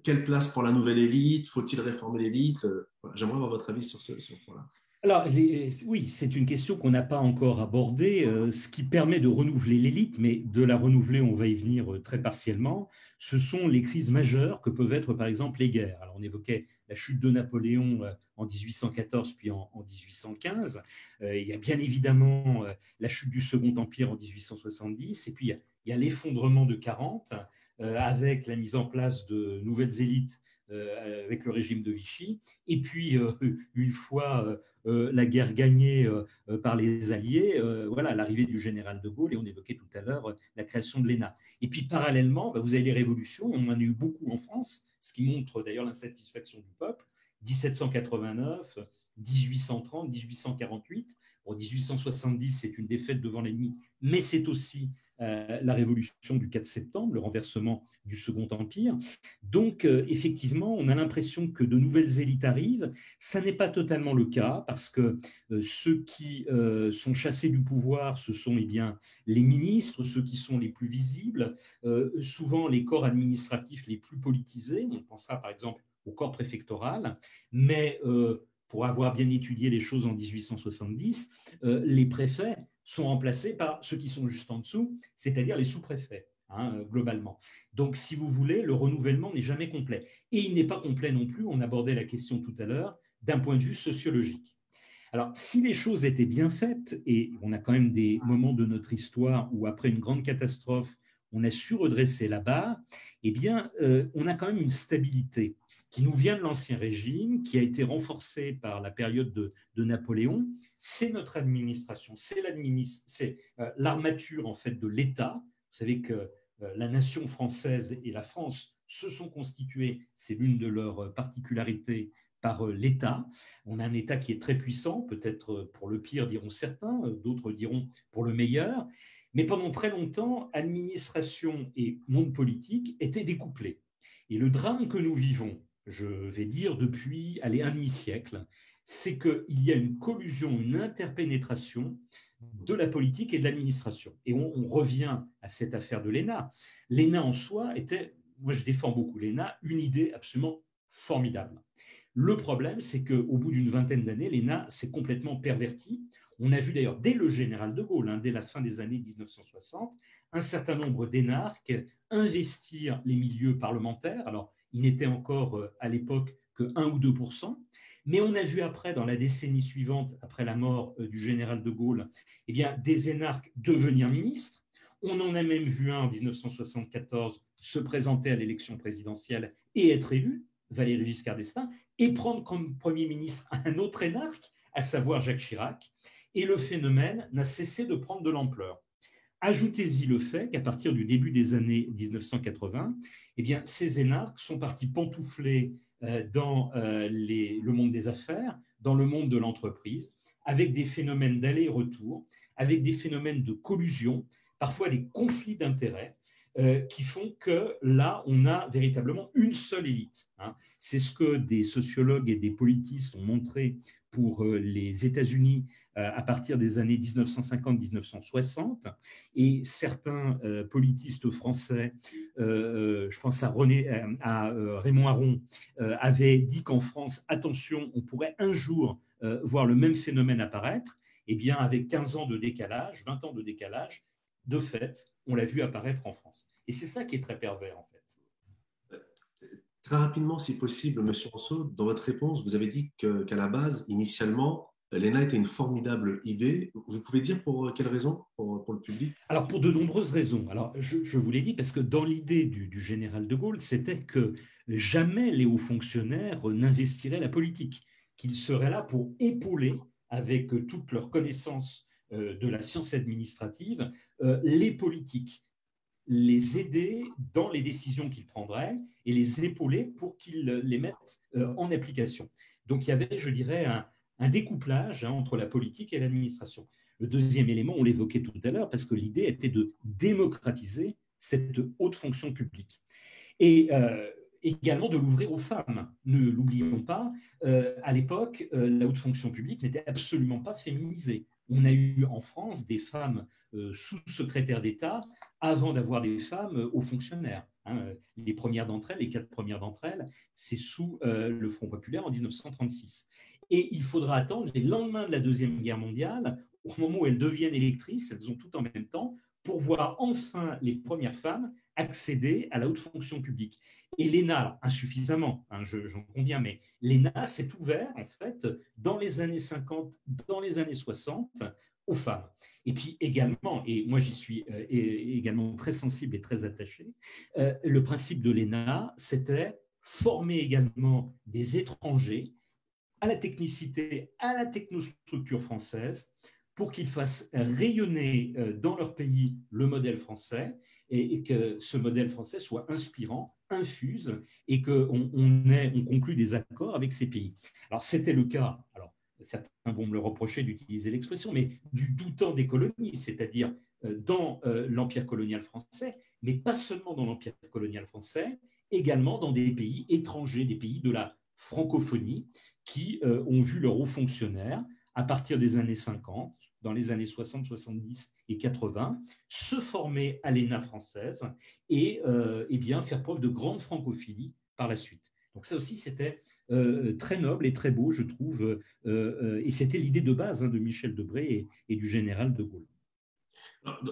quelle place pour la nouvelle élite, faut-il réformer l'élite, voilà. J'aimerais avoir votre avis sur ce point-là. Alors, oui, c'est une question qu'on n'a pas encore abordée. Ce qui permet de renouveler l'élite, mais de la renouveler, on va y venir très partiellement, ce sont les crises majeures que peuvent être, par exemple, les guerres. Alors, on évoquait la chute de Napoléon en 1814, puis en 1815. Il y a bien évidemment la chute du Second Empire en 1870, et puis il y a l'effondrement de 40, avec la mise en place de nouvelles élites avec le régime de Vichy. Et puis, une fois la guerre gagnée par les Alliés, voilà, l'arrivée du général de Gaulle, et on évoquait tout à l'heure la création de l'ENA. Et puis parallèlement, vous avez les révolutions, on en a eu beaucoup en France, ce qui montre d'ailleurs l'insatisfaction du peuple. 1789, 1830, 1848. Bon, 1870, c'est une défaite devant l'ennemi, mais c'est aussi la révolution du 4 septembre, le renversement du Second Empire. Donc, effectivement, on a l'impression que de nouvelles élites arrivent. Ça n'est pas totalement le cas parce que ceux qui sont chassés du pouvoir, ce sont bien les ministres, ceux qui sont les plus visibles, souvent les corps administratifs les plus politisés. On pensera par exemple au corps préfectoral, mais pour avoir bien étudié les choses en 1870, les préfets sont remplacés par ceux qui sont juste en dessous, c'est-à-dire les sous-préfets. Globalement. Donc, si vous voulez, le renouvellement n'est jamais complet. Et il n'est pas complet non plus, on abordait la question tout à l'heure, d'un point de vue sociologique. Alors, si les choses étaient bien faites, et on a quand même des moments de notre histoire où, après une grande catastrophe, on a su redresser la barre, eh bien, on a quand même une stabilité qui nous vient de l'Ancien Régime, qui a été renforcée par la période de Napoléon. C'est notre administration, c'est l'armature en fait de l'État. Vous savez que la nation française et la France se sont constituées, c'est l'une de leurs particularités, par l'État. On a un État qui est très puissant, peut-être pour le pire, diront certains, d'autres diront pour le meilleur, mais pendant très longtemps, administration et monde politique étaient découplés. Et le drame que nous vivons, je vais dire depuis, un demi-siècle, c'est qu'il y a une collusion, une interpénétration de la politique et de l'administration. Et on revient à cette affaire de l'ENA. L'ENA en soi était, moi je défends beaucoup l'ENA, une idée absolument formidable. Le problème, c'est qu'au bout d'une vingtaine d'années, l'ENA s'est complètement pervertie. On a vu d'ailleurs dès le général de Gaulle, dès la fin des années 1960, un certain nombre d'énarques investir les milieux parlementaires. Alors, il n'était encore à l'époque que 1 ou 2%, mais on a vu après, dans la décennie suivante, après la mort du général de Gaulle, eh bien, des énarques devenir ministres. On en a même vu un en 1974 se présenter à l'élection présidentielle et être élu, Valéry Giscard d'Estaing, et prendre comme Premier ministre un autre énarque, à savoir Jacques Chirac. Et le phénomène n'a cessé de prendre de l'ampleur. Ajoutez-y le fait qu'à partir du début des années 1980, eh bien, ces énarques sont partis pantoufler dans le monde des affaires, dans le monde de l'entreprise, avec des phénomènes d'aller-retour, avec des phénomènes de collusion, parfois des conflits d'intérêts, qui font que là, on a véritablement une seule élite. C'est ce que des sociologues et des politistes ont montré pour les États-Unis à partir des années 1950-1960, et certains politistes français, je pense à Raymond Aron, avaient dit qu'en France, attention, on pourrait un jour voir le même phénomène apparaître. Eh bien, avec 15 ans de décalage, 20 ans de décalage, de fait, on l'a vu apparaître en France. Et c'est ça qui est très pervers, en fait. Très rapidement, si possible, Monsieur Anceau, dans votre réponse, vous avez dit qu'à la base, initialement, l'ENA était une formidable idée. Vous pouvez dire pour quelle raison, pour le public? Alors, pour de nombreuses raisons. Alors, je vous l'ai dit, parce que dans l'idée du général de Gaulle, c'était que jamais les hauts fonctionnaires n'investiraient la politique, qu'ils seraient là pour épauler, avec toute leur connaissance de la science administrative, les politiques, les aider dans les décisions qu'ils prendraient et les épauler pour qu'ils les mettent en application. Donc il y avait, je dirais, un découplage entre la politique et l'administration. Le deuxième élément, on l'évoquait tout à l'heure, parce que l'idée était de démocratiser cette haute fonction publique. Et également de l'ouvrir aux femmes. Ne l'oublions pas, à l'époque, la haute fonction publique n'était absolument pas féminisée. On a eu en France des femmes sous-secrétaires d'État avant d'avoir des femmes hauts fonctionnaires. Les premières d'entre elles, les 4 premières d'entre elles, c'est sous le Front populaire en 1936. Et il faudra attendre les lendemains de la Deuxième Guerre mondiale, au moment où elles deviennent électrices, elles ont tout en même temps, pour voir enfin les premières femmes accéder à la haute fonction publique. Et l'ENA, insuffisamment, j'en conviens, mais l'ENA s'est ouvert, en fait, dans les années 50, dans les années 60, aux femmes. Et puis également, et moi j'y suis également très sensible et très attaché, le principe de l'ENA, c'était former également des étrangers à la technicité, à la technostructure française, pour qu'ils fassent rayonner dans leur pays le modèle français et que ce modèle français soit inspirant, infuse et qu'on conclue des accords avec ces pays. Alors, c'était le cas, alors certains vont me le reprocher d'utiliser l'expression, mais du doutant des colonies, c'est-à-dire dans l'empire colonial français, mais pas seulement dans l'empire colonial français, également dans des pays étrangers, des pays de la francophonie, qui ont vu leurs hauts fonctionnaires, à partir des années 50, dans les années 60, 70 et 80, se former à l'ENA française et bien, faire preuve de grande francophilie par la suite. Donc ça aussi, c'était très noble et très beau, je trouve, et c'était l'idée de base de Michel Debré et du général de Gaulle.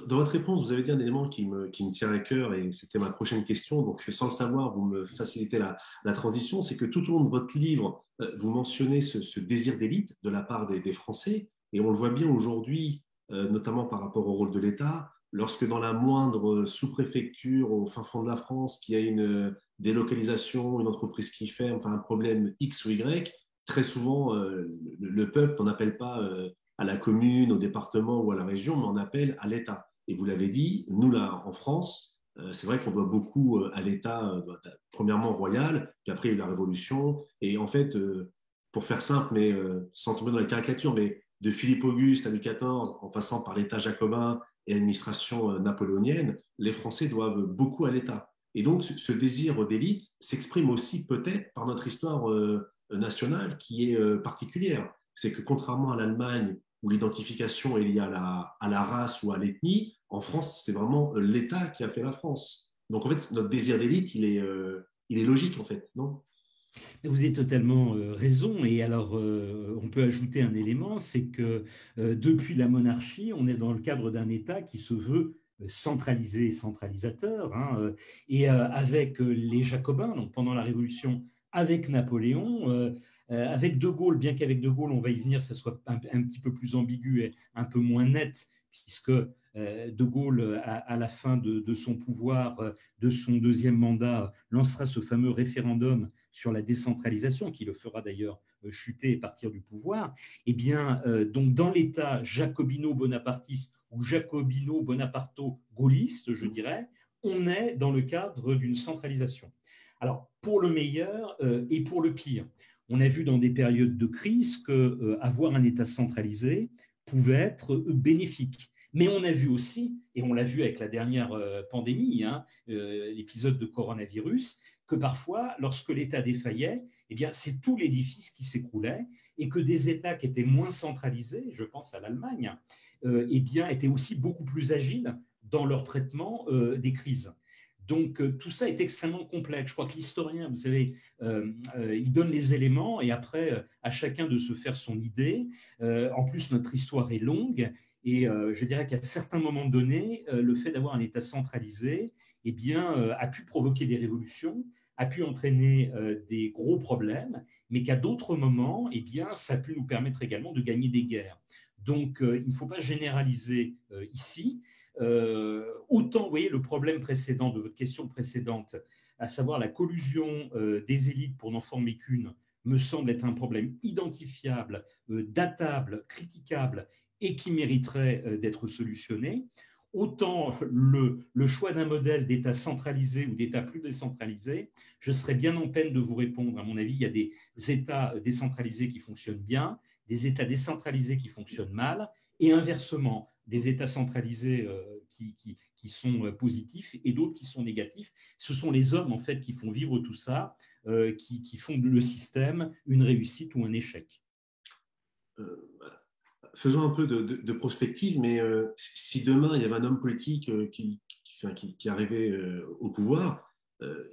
Dans votre réponse, vous avez dit un élément qui me tient à cœur et c'était ma prochaine question. Donc, sans le savoir, vous me facilitez la transition. C'est que tout au long de votre livre, vous mentionnez ce désir d'élite de la part des Français. Et on le voit bien aujourd'hui, notamment par rapport au rôle de l'État, lorsque dans la moindre sous-préfecture au fin fond de la France, qu'il y a une délocalisation, une entreprise qui ferme, enfin un problème X ou Y, très souvent, le peuple n'en appelle pas à la commune, au département ou à la région, mais on appelle à l'État. Et vous l'avez dit, nous, là, en France, c'est vrai qu'on doit beaucoup à l'État, premièrement royal, puis après il y a eu la Révolution. Et en fait, pour faire simple, mais sans tomber dans la caricature, mais de Philippe Auguste à Louis XIV, en passant par l'État jacobin et l'administration napoléonienne, les Français doivent beaucoup à l'État. Et donc, ce désir d'élite s'exprime aussi peut-être par notre histoire nationale qui est particulière. C'est que contrairement à l'Allemagne, où l'identification est liée à la race ou à l'ethnie, en France, c'est vraiment l'État qui a fait la France. Donc en fait, notre désir d'élite, il est logique en fait, non? Vous avez totalement raison. Et alors, on peut ajouter un élément, c'est que depuis la monarchie, on est dans le cadre d'un État qui se veut centralisé, centralisateur, et avec les Jacobins, donc pendant la Révolution, avec Napoléon, avec De Gaulle, bien qu'avec De Gaulle, on va y venir, ça soit un petit peu plus ambigu et un peu moins net, puisque De Gaulle, à la fin de son pouvoir, de son deuxième mandat, lancera ce fameux référendum sur la décentralisation, qui le fera d'ailleurs chuter et partir du pouvoir. Eh bien, donc dans l'État jacobino-bonapartiste ou jacobino-bonaparto-gaulliste, je dirais, on est dans le cadre d'une centralisation. Alors, pour le meilleur et pour le pire. On a vu dans des périodes de crise qu'avoir un État centralisé pouvait être bénéfique. Mais on a vu aussi, et on l'a vu avec la dernière pandémie, l'épisode de coronavirus, que parfois, lorsque l'État défaillait, eh bien, c'est tout l'édifice qui s'écroulait et que des États qui étaient moins centralisés, je pense à l'Allemagne, eh bien, étaient aussi beaucoup plus agiles dans leur traitement des crises. Donc, tout ça est extrêmement complexe. Je crois que l'historien, vous savez, il donne les éléments et après, à chacun de se faire son idée. En plus, notre histoire est longue et je dirais qu'à certains moments donnés, le fait d'avoir un État centralisé eh bien, a pu provoquer des révolutions, a pu entraîner des gros problèmes, mais qu'à d'autres moments, eh bien, ça a pu nous permettre également de gagner des guerres. Donc, il ne faut pas généraliser ici. Autant, vous voyez, le problème précédent de votre question précédente, à savoir la collusion des élites pour n'en former qu'une, me semble être un problème identifiable, datable, critiquable et qui mériterait d'être solutionné. Autant le choix d'un modèle d'État centralisé ou d'État plus décentralisé, je serais bien en peine de vous répondre. À mon avis, il y a des États décentralisés qui fonctionnent bien, des États décentralisés qui fonctionnent mal et inversement, des États centralisés qui sont positifs et d'autres qui sont négatifs. Ce sont les hommes, en fait, qui font vivre tout ça, qui font de le système une réussite ou un échec. Voilà. Faisons un peu de prospective, mais si demain il y avait un homme politique qui arrivait au pouvoir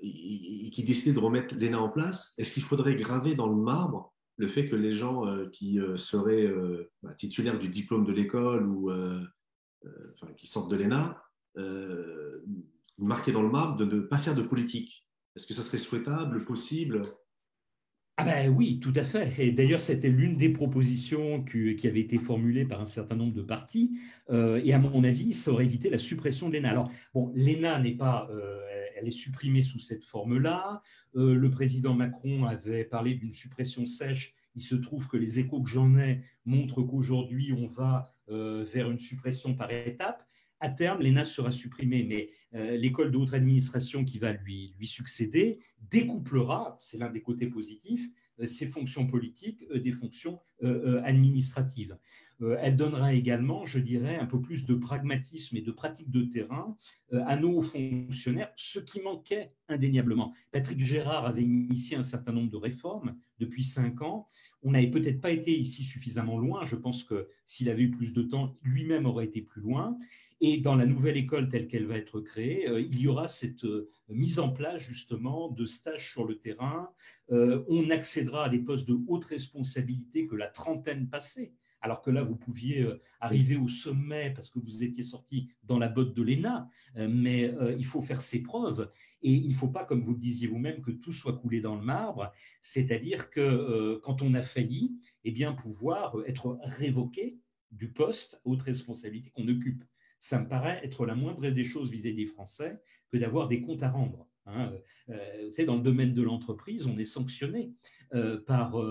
et qui décidait de remettre l'ENA en place, est-ce qu'il faudrait graver dans le marbre le fait que les gens qui seraient titulaires du diplôme de l'école ou qui sortent de l'ENA, marquer dans le marbre de ne pas faire de politique? Est-ce que ça serait souhaitable, possible? Ah ben oui, tout à fait. Et d'ailleurs, c'était l'une des propositions qui avait été formulée par un certain nombre de partis. Et à mon avis, ça aurait évité la suppression de l'ENA. Alors, bon, l'ENA n'est pas, elle est supprimée sous cette forme-là. Le président Macron avait parlé d'une suppression sèche. Il se trouve que les échos que j'en ai montrent qu'aujourd'hui, on va vers une suppression par étapes. À terme, l'ENA sera supprimée, mais l'école de haute administration qui va lui succéder découplera, c'est l'un des côtés positifs, ses fonctions politiques des fonctions administratives. Elle donnera également, je dirais, un peu plus de pragmatisme et de pratique de terrain à nos fonctionnaires, ce qui manquait indéniablement. Patrick Gérard avait initié un certain nombre de réformes depuis 5 ans. On n'avait peut-être pas été ici suffisamment loin. Je pense que s'il avait eu plus de temps, lui-même aurait été plus loin. Et dans la nouvelle école telle qu'elle va être créée, il y aura cette mise en place justement de stages sur le terrain. On accédera à des postes de haute responsabilité que la trentaine passée. Alors que là, vous pouviez arriver au sommet parce que vous étiez sorti dans la botte de l'ENA, mais il faut faire ses preuves et il ne faut pas, comme vous le disiez vous-même, que tout soit coulé dans le marbre. C'est-à-dire que quand on a failli, eh bien, pouvoir être révoqué du poste haute responsabilité qu'on occupe. Ça me paraît être la moindre des choses vis-à-vis des Français que d'avoir des comptes à rendre. Hein. Vous savez, dans le domaine de l'entreprise, on est sanctionné par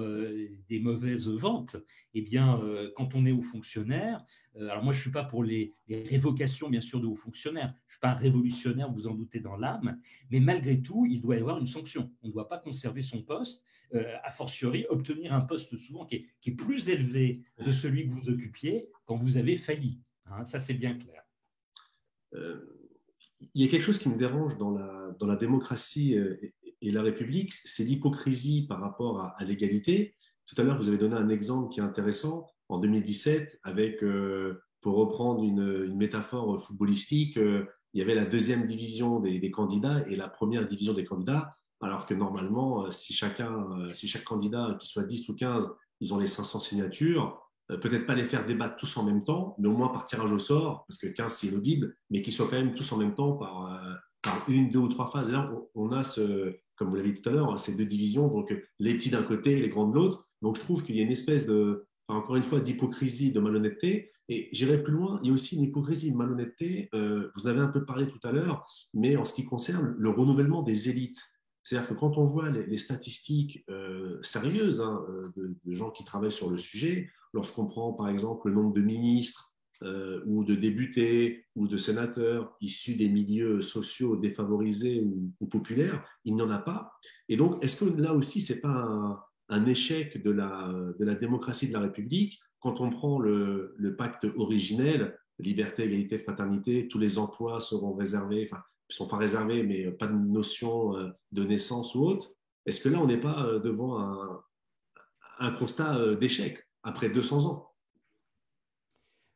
des mauvaises ventes. Eh bien, quand on est haut fonctionnaire, alors moi je ne suis pas pour les révocations bien sûr de hauts fonctionnaires, je ne suis pas un révolutionnaire, vous en doutez dans l'âme, mais malgré tout, il doit y avoir une sanction. On ne doit pas conserver son poste, a fortiori obtenir un poste souvent qui est plus élevé que celui que vous occupiez quand vous avez failli. Hein, ça c'est bien clair. Il y a quelque chose qui me dérange dans la démocratie et la République, c'est l'hypocrisie par rapport à l'égalité. Tout à l'heure, vous avez donné un exemple qui est intéressant. En 2017, avec, pour reprendre une métaphore footballistique, il y avait la deuxième division des candidats et la première division des candidats, alors que normalement, si chaque candidat, qu'il soit 10 ou 15, ils ont les 500 signatures, peut-être pas les faire débattre tous en même temps, mais au moins par tirage au sort, parce que 15 c'est inaudible, mais qu'ils soient quand même tous en même temps par une, deux ou trois phases. Et là, on a, comme vous l'avez dit tout à l'heure, ces deux divisions, donc les petits d'un côté et les grands de l'autre. Donc je trouve qu'il y a une espèce de, encore une fois, d'hypocrisie, de malhonnêteté. Et j'irai plus loin, il y a aussi une hypocrisie, une malhonnêteté, vous en avez un peu parlé tout à l'heure, mais en ce qui concerne le renouvellement des élites. C'est-à-dire que quand on voit les statistiques sérieuses de gens qui travaillent sur le sujet, lorsqu'on prend par exemple le nombre de ministres ou de députés ou de sénateurs issus des milieux sociaux défavorisés ou populaires, il n'y en a pas. Et donc, est-ce que là aussi, ce n'est pas un échec de la démocratie de la République quand on prend le pacte originel, liberté, égalité, fraternité, tous les emplois seront réservés, enfin, ne sont pas réservés, mais pas de notion de naissance ou autre. Est-ce que là, on n'est pas devant un constat d'échec après 200 ans?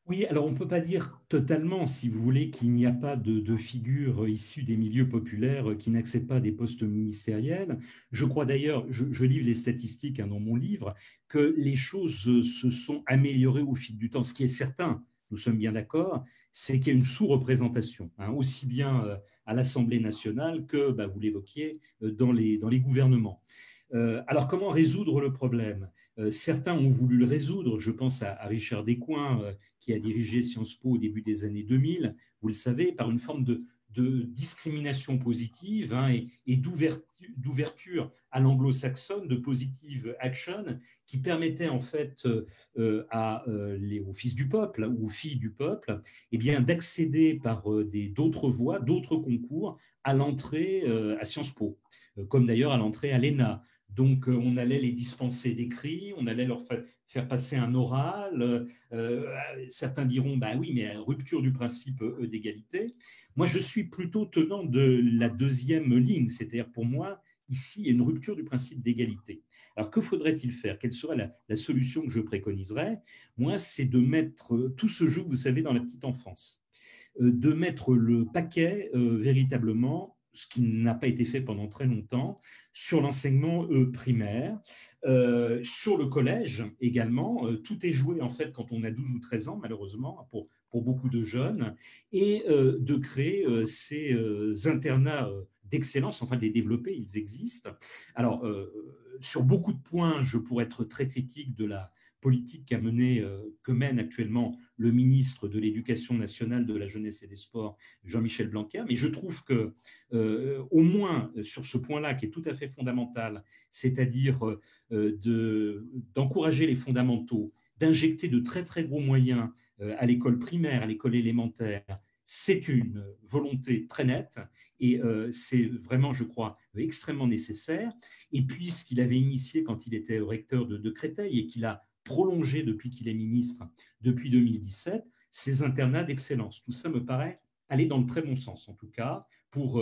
Oui, alors on ne peut pas dire totalement, si vous voulez, qu'il n'y a pas de figures issues des milieux populaires qui n'accèdent pas à des postes ministériels. Je crois d'ailleurs, je livre les statistiques dans mon livre, que les choses se sont améliorées au fil du temps. Ce qui est certain, nous sommes bien d'accord, c'est qu'il y a une sous-représentation, hein, aussi bien à l'Assemblée nationale que, bah, vous l'évoquiez, dans les gouvernements. Alors, comment résoudre le problème? Certains ont voulu le résoudre. Je pense à Richard Descoings, qui a dirigé Sciences Po au début des années 2000, vous le savez, par une forme de discrimination positive, hein, et d'ouverture à l'anglo-saxonne, de positive action, qui permettait en fait aux fils du peuple ou aux filles du peuple, eh bien, d'accéder par d'autres voies, d'autres concours à l'entrée à Sciences Po, comme d'ailleurs à l'entrée à l'ENA, Donc, on allait les dispenser d'écrit, on allait leur faire passer un oral. Certains diront, bah oui, mais rupture du principe d'égalité. Moi, je suis plutôt tenant de la deuxième ligne, c'est-à-dire pour moi, ici, il y a une rupture du principe d'égalité. Alors, que faudrait-il faire? Quelle serait la solution que je préconiserais? Moi, c'est de mettre tout ce jeu, vous savez, dans la petite enfance, de mettre le paquet véritablement, ce qui n'a pas été fait pendant très longtemps, sur l'enseignement primaire, sur le collège également. Tout est joué en fait quand on a 12 ou 13 ans, malheureusement, pour beaucoup de jeunes, et de créer ces internats d'excellence, enfin de les développer, ils existent. Alors, sur beaucoup de points, je pourrais être très critique de la politique que mène actuellement le ministre de l'Éducation nationale, de la jeunesse et des sports, Jean-Michel Blanquer, mais je trouve que, au moins sur ce point-là, qui est tout à fait fondamental, c'est-à-dire d'encourager les fondamentaux, d'injecter de très très gros moyens à l'école primaire, à l'école élémentaire, c'est une volonté très nette et c'est vraiment, je crois, extrêmement nécessaire. Et puis, ce qu'il avait initié quand il était recteur de Créteil et qu'il a prolongé depuis qu'il est ministre, depuis 2017, ces internats d'excellence. Tout ça me paraît aller dans le très bon sens, en tout cas, pour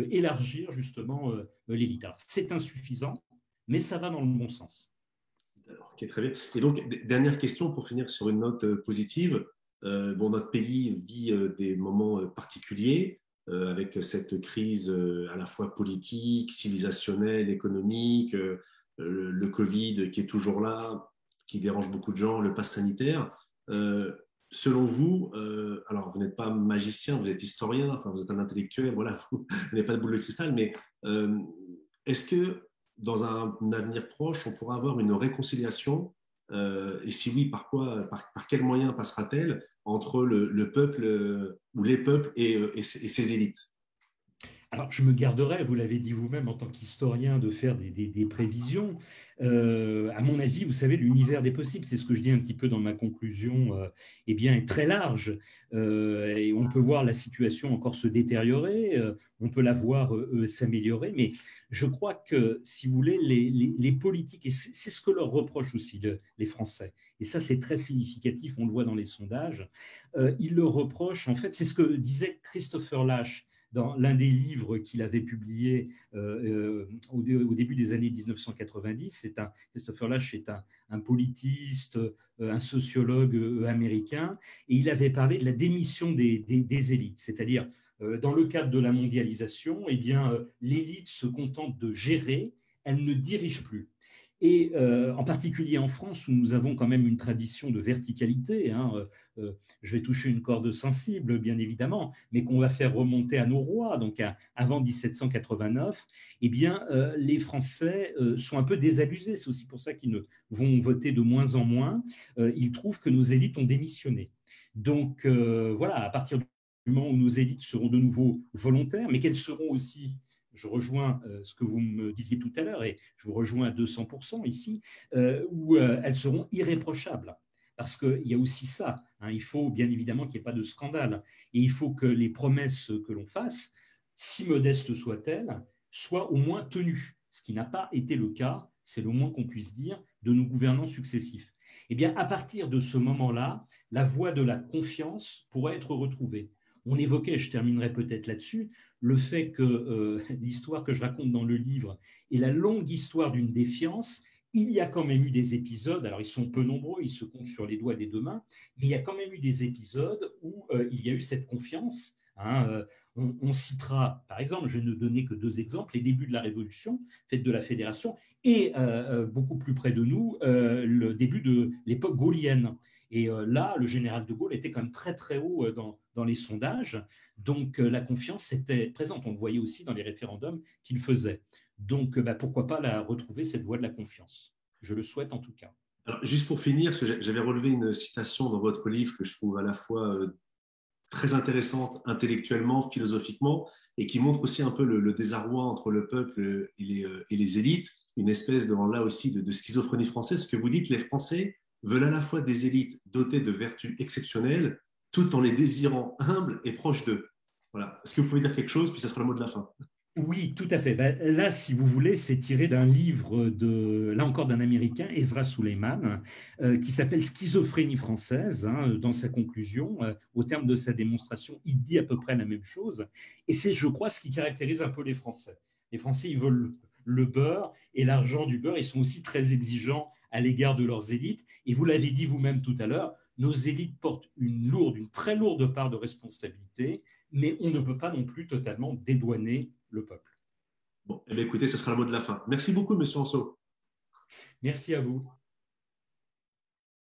élargir justement l'élite. Alors, c'est insuffisant, mais ça va dans le bon sens. Ok, très bien. Et donc, dernière question pour finir sur une note positive. Bon, notre pays vit des moments particuliers avec cette crise à la fois politique, civilisationnelle, économique, le Covid qui est toujours là, qui dérange beaucoup de gens, le pass sanitaire. Selon vous, alors vous n'êtes pas magicien, vous êtes historien, enfin vous êtes un intellectuel, voilà, vous n'avez pas de boule de cristal, mais est-ce que dans un avenir proche, on pourra avoir une réconciliation et si oui, par quels moyens passera-t-elle entre le peuple ou les peuples et ses élites? Alors, je me garderai, vous l'avez dit vous-même en tant qu'historien, de faire des prévisions. À mon avis, vous savez, l'univers des possibles, c'est ce que je dis un petit peu dans ma conclusion, eh bien, est très large. Et on peut voir la situation encore se détériorer, on peut la voir s'améliorer, mais je crois que, si vous voulez, les politiques, et c'est ce que leur reprochent aussi les Français, et ça c'est très significatif, on le voit dans les sondages, ils leur reprochent, en fait, c'est ce que disait Christopher Lasch dans l'un des livres qu'il avait publié au début des années 1990. Christopher Lasch est un politiste, un sociologue américain, et il avait parlé de la démission des élites, c'est-à-dire dans le cadre de la mondialisation, eh bien, l'élite se contente de gérer, elle ne dirige plus. Et en particulier en France, où nous avons quand même une tradition de verticalité, hein, je vais toucher une corde sensible, bien évidemment, mais qu'on va faire remonter à nos rois, donc avant 1789, eh bien, les Français sont un peu désabusés. C'est aussi pour ça qu'ils vont voter de moins en moins. Ils trouvent que nos élites ont démissionné. Donc, voilà, à partir du moment où nos élites seront de nouveau volontaires, mais qu'elles seront aussi, je rejoins ce que vous me disiez tout à l'heure, et je vous rejoins à 200% ici, où elles seront irréprochables. Parce qu'il y a aussi ça, hein, il faut bien évidemment qu'il n'y ait pas de scandale, et il faut que les promesses que l'on fasse, si modestes soient-elles, soient au moins tenues, ce qui n'a pas été le cas, c'est le moins qu'on puisse dire, de nos gouvernants successifs. Eh bien, à partir de ce moment-là, la voie de la confiance pourrait être retrouvée. On évoquait, je terminerai peut-être là-dessus, le fait que l'histoire que je raconte dans le livre est la longue histoire d'une défiance. Il y a quand même eu des épisodes, alors ils sont peu nombreux, ils se comptent sur les doigts des deux mains, mais il y a quand même eu des épisodes où il y a eu cette confiance. Hein, on citera, par exemple, je ne donnais que deux exemples, les débuts de la Révolution, fête de la Fédération, et beaucoup plus près de nous, le début de l'époque gaullienne. Et là, le général de Gaulle était quand même très très haut dans les sondages, donc la confiance était présente. On le voyait aussi dans les référendums qu'il faisait. Donc pourquoi pas retrouver cette voie de la confiance. Je le souhaite en tout cas. Alors, juste pour finir, j'avais relevé une citation dans votre livre que je trouve à la fois très intéressante intellectuellement, philosophiquement, et qui montre aussi un peu le désarroi entre le peuple et les élites, une espèce là aussi de schizophrénie française, parce que vous dites les Français veulent à la fois des élites dotées de vertus exceptionnelles, tout en les désirant humbles et proches d'eux. Voilà. Est-ce que vous pouvez dire quelque chose, puis ça sera le mot de la fin? Oui, tout à fait. Ben, là, si vous voulez, c'est tiré d'un livre là encore d'un Américain, Ezra Suleiman, qui s'appelle Schizophrénie française. Hein, dans sa conclusion, au terme de sa démonstration, il dit à peu près la même chose. Et c'est, je crois, ce qui caractérise un peu les Français. Les Français, ils veulent le beurre et l'argent du beurre. Ils sont aussi très exigeants à l'égard de leurs élites. Et vous l'avez dit vous-même tout à l'heure, nos élites portent une très lourde part de responsabilité, mais on ne peut pas non plus totalement dédouaner le peuple. Bon, eh bien, écoutez, ce sera le mot de la fin. Merci beaucoup, Monsieur Anso. Merci à vous.